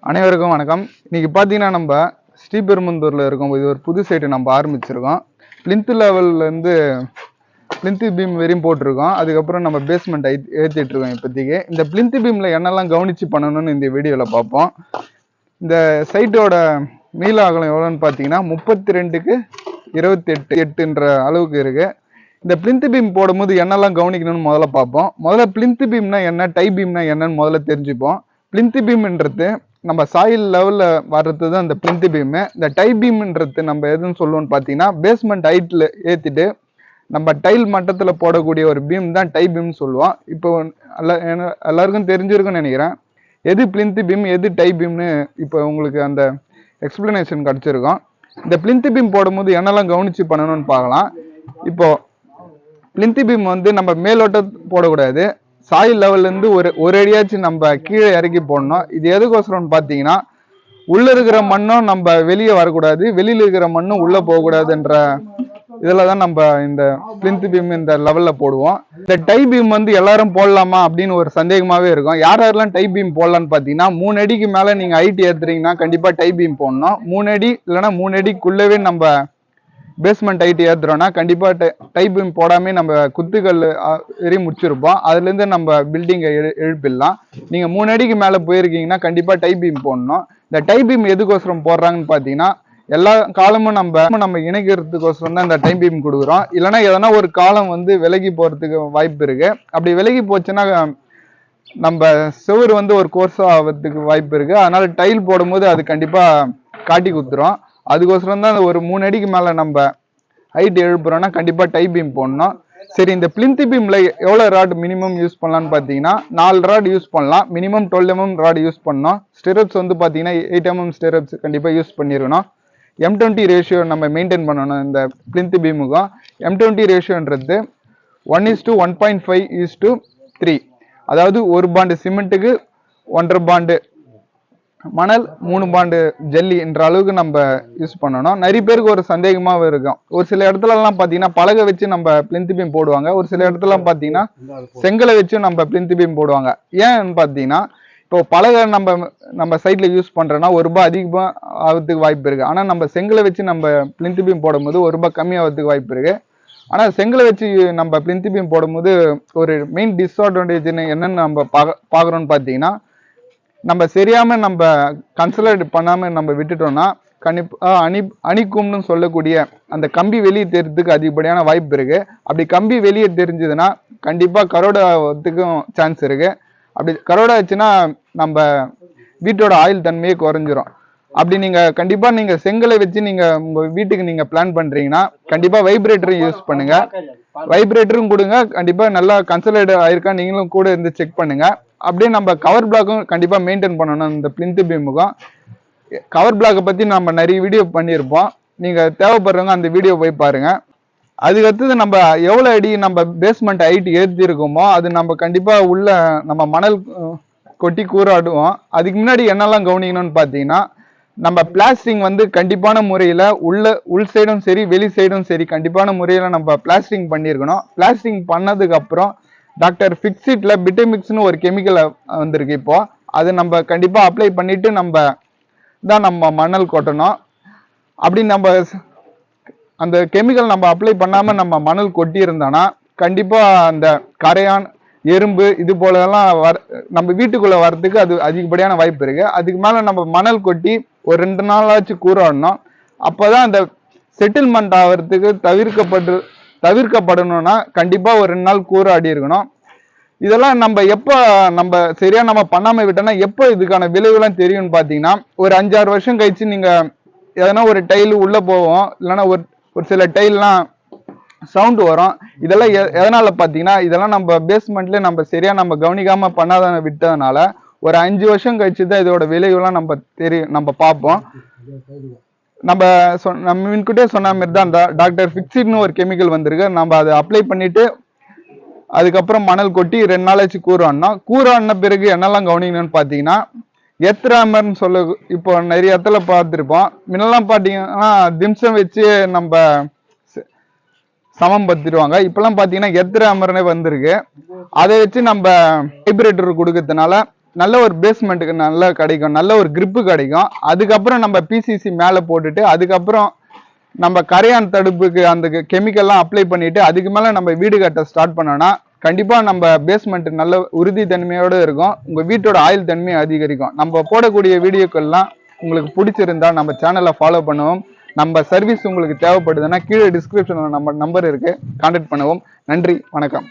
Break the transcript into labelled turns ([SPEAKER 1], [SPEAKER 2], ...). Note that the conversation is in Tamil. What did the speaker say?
[SPEAKER 1] அனைவருக்கும் வணக்கம். இன்னைக்கு பார்த்தீங்கன்னா நம்ம ஸ்ரீபெரும்புதூரில் இருக்கோம். இது ஒரு புது சைட்டு நம்ம ஆரம்பிச்சிருக்கோம். பிளிந்த் லெவல்லேருந்து பிளிந்த் பீம் வரையும் போட்டிருக்கோம். அதுக்கப்புறம் நம்ம பேஸ்மெண்ட் ஏற்றிட்டு இருக்கோம். இப்போதைக்கு இந்த பிளிந்த் பீமில் என்னெல்லாம் கவனித்து பண்ணணும்னு இந்த வீடியோவில் பார்ப்போம். இந்த சைட்டோட மீள அகலம் எவ்வளோன்னு பார்த்தீங்கன்னா 32க்கு 28 அளவுக்கு இருக்குது. இந்த பிளிந்த் பீம் போடும்போது என்னெல்லாம் கவனிக்கணும்னு முதல்ல பார்ப்போம். முதல்ல பிளிந்த் பீம்னா என்ன, டை பீம்னா என்னன்னு முதல்ல தெரிஞ்சுப்போம். பிளிந்த் பீம்ன்றது நம்ம சாயில் லெவலில் வர்றது தான் இந்த பிளிந்த் பீமு. இந்த டை பீம்ன்றது நம்ம எதுன்னு சொல்லுவோம்னு பார்த்தீங்கன்னா பேஸ்மெண்ட் ஹைட்டில் ஏற்றிட்டு நம்ம டைல் மட்டத்தில் போடக்கூடிய ஒரு பீம் தான் டை பீம்னு சொல்லுவோம். இப்போ எல்லாருக்கும் தெரிஞ்சிருக்குன்னு நினைக்கிறேன். எது பிளிந்த் பீம் எது டை பீம்னு இப்போ உங்களுக்கு அந்த எக்ஸ்பிளனேஷன் கிடச்சிருக்கும். இந்த பிளிந்த் பீம் போடும்போது என்னெல்லாம் கவனித்து பண்ணணும்னு பார்க்கலாம். இப்போ பிளிந்த் பீம் நம்ம மேலோட்ட போடக்கூடாது. சாயில் லெவல்லேருந்து ஒரு அடியாச்சும் நம்ம கீழே இறக்கி போடணும். இது எதுக்கோசரம்னு பார்த்தீங்கன்னா உள்ளே இருக்கிற மண்ணும் நம்ம வெளியே வரக்கூடாது, வெளியில் இருக்கிற மண்ணும் உள்ளே போகக்கூடாதுன்ற இதில் தான் நம்ம இந்த பிளிந்த் பீம் இந்த லெவலில் போடுவோம். இந்த டை பீம் எல்லாரும் போடலாமா அப்படின்னு ஒரு சந்தேகமாகவே இருக்கும். யாரெல்லாம் டை பீம் போடலான்னு பார்த்தீங்கன்னா 3 அடிக்கு மேலே நீங்கள் ஹைட் ஏற்றுறீங்கன்னா கண்டிப்பாக டை பீம் போடணும். 3 அடி இல்லைன்னா 3 அடிக்குள்ளவே நம்ம பேஸ்மெண்ட் ஹைட் ஏற்றுறோன்னா கண்டிப்பாக டை பீம் போடாமே நம்ம குத்துக்கல் எறி முடிச்சிருப்போம். அதுலேருந்து நம்ம பில்டிங்கை எழுப்பிடலாம். நீங்கள் 3 அடிக்கு மேலே போயிருக்கீங்கன்னா கண்டிப்பாக டை பீம் போடணும். இந்த டை பீம் எதுக்கோசரம் போடுறாங்கன்னு பார்த்தீங்கன்னா எல்லா காலமும் நம்ம இணைக்கிறதுக்கோசரம் தான் இந்த டை பீம் கொடுக்குறோம். இல்லைன்னா எதனா ஒரு காலம் விலகி போகிறதுக்கு வாய்ப்பு இருக்கு. அப்படி விலகி போச்சுன்னா நம்ம செவுரு ஒரு கோர்ஸாக ஆகிறதுக்கு வாய்ப்பு இருக்கு. அதனால டைல் போடும்போது அது கண்டிப்பாக காட்டி குத்துரும். அதுக்கோசரம் தான் ஒரு 3 அடிக்கு மேலே நம்ம ஹைட் எழுப்புறோம்னா கண்டிப்பாக டை பீம் போடணும். சரி, இந்த பிளிந்த் பீமில் எவ்வளோ ராட் மினிமம் யூஸ் பண்ணலான்னு பார்த்தீங்கன்னா 4 ராட் யூஸ் பண்ணலாம். மினிமம் 12 mm ராட் யூஸ் பண்ணணும். ஸ்டெரப்ஸ் பார்த்தீங்கன்னா 8 mm ஸ்டெரப்ஸ் கண்டிப்பாக யூஸ் பண்ணிருக்கணும். M20 ரேஷியோ நம்ம மெயின்டைன் பண்ணணும். இந்த பிளிந்த் பீமுக்கும் M20 ரேஷியோன்றது 1:1.5:3. அதாவது 1 பாண்டு சிமெண்ட்டுக்கு 1.5 பாண்டு மணல் 3 பாண்டு ஜல்லி என்ற அளவுக்கு நம்ம யூஸ் பண்ணணும். நிறைய பேருக்கு ஒரு சந்தேகமாக இருக்கும். ஒரு சில இடத்துலலாம் பார்த்தீங்கன்னா பலகை வச்சு நம்ம பிளிந்த் பீம் போடுவாங்க. ஒரு சில இடத்துல பார்த்தீங்கன்னா செங்கலை வச்சு நம்ம பிளிந்த் பீம் போடுவாங்க. ஏன்னு பார்த்தீங்கன்னா இப்போ பலகை நம்ம சைட்ல யூஸ் பண்றோம்னா ₹1 அதிகமாக ஆகிறதுக்கு வாய்ப்பு இருக்கு. ஆனால் நம்ம செங்கலை வச்சு நம்ம பிளிந்த் பீம் போடும்போது ₹1 கம்மியாகிறதுக்கு வாய்ப்பு இருக்கு. ஆனால் செங்கலை வச்சு நம்ம பிளிந்த் பீம் போடும்போது ஒரு மெயின் டிஸ்அட்வான்டேஜ் என்னன்னு நம்ம பார்க்குறோம்னு பார்த்தீங்கன்னா நம்ம சரியாம நம்ம கன்சல்ட் பண்ணாம நம்ம விட்டுட்டோம்னா அணிக்கும்னு சொல்லக்கூடிய அந்த கம்பி வெளியே தெரிறதுக்கு அதிகப்படியான வாய்ப்பு இருக்கு. அப்படி கம்பி வெளியே தெரிஞ்சதுன்னா கண்டிப்பா கரோடாத்துக்கும் சான்ஸ் இருக்கு. அப்படி கரோடா ஆச்சுன்னா நம்ம வீட்டோட ஆயில் தன்மையே குறைஞ்சிரும். அப்படி கண்டிப்பா நீங்க செங்கலை வச்சு நீங்க உங்க வீட்டுக்கு நீங்க பிளான் பண்றீங்கன்னா கண்டிப்பா வைப்ரேட்டரும் யூஸ் பண்ணுங்க. வைப்ரேட்டரும் கொடுங்க. கண்டிப்பா நல்லா கன்சல்ட் ஆயிருக்கா நீங்களும் கூட இருந்து செக் பண்ணுங்க. அப்படியே நம்ம கவர் பிளாக்கும் கண்டிப்பா மெயின்டைன் பண்ணணும். இந்த பிளிந்த் பீமுக்கும் கவர் பிளாக்கை பத்தி நம்ம நிறைய வீடியோ பண்ணியிருப்போம். நீங்க தேவைப்படுறவங்க அந்த வீடியோ போய் பாருங்க. அதுக்கடுத்தது நம்ம எவ்வளவு அடி நம்ம பேஸ்மெண்ட் ஹைட் ஏற்றி இருக்கோமோ அது நம்ம கண்டிப்பா உள்ள நம்ம மணல் கொட்டி கூறாடுவோம். அதுக்கு முன்னாடி என்னெல்லாம் கவனிக்கணும்னு பார்த்தீங்கன்னா நம்ம பிளாஸ்டிங் கண்டிப்பான முறையில உள் சைடும் சரி வெளி சைடும் சரி கண்டிப்பான முறையில நம்ம பிளாஸ்டிங் பண்ணியிருக்கணும். பிளாஸ்டிங் பண்ணதுக்கு அப்புறம் டாக்டர் ஃபிக்ஸிட்ல பிட்டமிக்ஸ்னு ஒரு கெமிக்கல் வந்திருக்கு. இப்போ அது நம்ம கண்டிப்பா அப்ளை பண்ணிட்டு நம்ம மணல் கொட்டணும். அப்படி நம்ம அந்த கெமிக்கல் நம்ம அப்ளை பண்ணாம நம்ம மணல் கொட்டி இருந்தோம்னா கண்டிப்பா அந்த கரையான் எறும்பு இது போலலாம் நம்ம வீட்டுக்குள்ள வர்றதுக்கு அது அதிகப்படியான வாய்ப்பு இருக்கு. அதுக்கு மேல நம்ம மணல் கொட்டி ஒரு 2 நாளாச்சும் கூறாடணும். அப்போதான் அந்த செட்டில்மெண்ட் ஆகிறதுக்கு தவிர்க்கப்படணும்னா கண்டிப்பா ஒரு 2 நாள் கூறாடி இருக்கணும். இதெல்லாம் நம்ம சரியா நம்ம பண்ணாம விட்டோம்னா எப்போ இதுக்கான விளைவுலாம் தெரியும்னு பார்த்தீங்கன்னா ஒரு 5-6 வருஷம் கழிச்சு நீங்க எதனா ஒரு டைல் உள்ள போவோம். இல்லைன்னா ஒரு சில டைல்லாம் சவுண்ட் வரும். இதெல்லாம் எதனால பார்த்தீங்கன்னா இதெல்லாம் நம்ம பேஸ்மெண்ட்ல நம்ம சரியா நம்ம கவனிக்காம பண்ணாத விட்டதுனால ஒரு 5 வருஷம் கழிச்சு தான் இதோட விளைவுலாம் நம்ம பார்ப்போம். நம்ம முன்கிட்டே சொன்ன மாதிரி தான் டாக்டர் ஃபிக்ஸிட்னு ஒரு கெமிக்கல் வந்திருக்கு. நம்ம அதை அப்ளை பண்ணிட்டு அதுக்கப்புறம் மணல் கொட்டி 2 நாளாச்சு கூறாடின பிறகு என்னெல்லாம் கவனிக்கணும்னு பார்த்தீங்கன்னா எத்ராமர்னு இப்போ நிறைய இடத்துல பார்த்துருப்போம். முன்னெல்லாம் பார்த்தீங்கன்னா திம்சம் வச்சு நம்ம சமம் பத்திடுவாங்க. இப்பெல்லாம் பார்த்தீங்கன்னா எத்ராமர்னே வந்திருக்கு. அதை வச்சு நம்ம வைப்ரேட்டர் கொடுக்கறதுனால நல்ல ஒரு பேஸ்மெண்ட்டுக்கு நல்லா கிடைக்கும், நல்ல ஒரு grip கிடைக்கும். அதுக்கப்புறம் நம்ம பிசிசி மேலே போட்டுட்டு அதுக்கப்புறம் நம்ம கரையான் தடுப்புக்கு அந்த கெமிக்கல்லாம் அப்ளை பண்ணிட்டு அதுக்கு மேலே நம்ம வீடு கட்ட ஸ்டார்ட் பண்ணோம்னா கண்டிப்பா நம்ம பேஸ்மெண்ட் நல்ல உறுதி தன்மையோட இருக்கும். உங்க வீட்டோட ஆயுள் தன்மையை அதிகரிக்கும். நம்ம போடக்கூடிய வீடியோக்கள்லாம் உங்களுக்கு பிடிச்சிருந்தா நம்ம சேனலை ஃபாலோ பண்ணுவோம். நம்ம சர்வீஸ் உங்களுக்கு தேவைப்படுதுன்னா கீழே டிஸ்கிரிப்ஷன்ல நம்ம நம்பர் இருக்கு, கான்டாக்ட் பண்ணுவோம். நன்றி, வணக்கம்.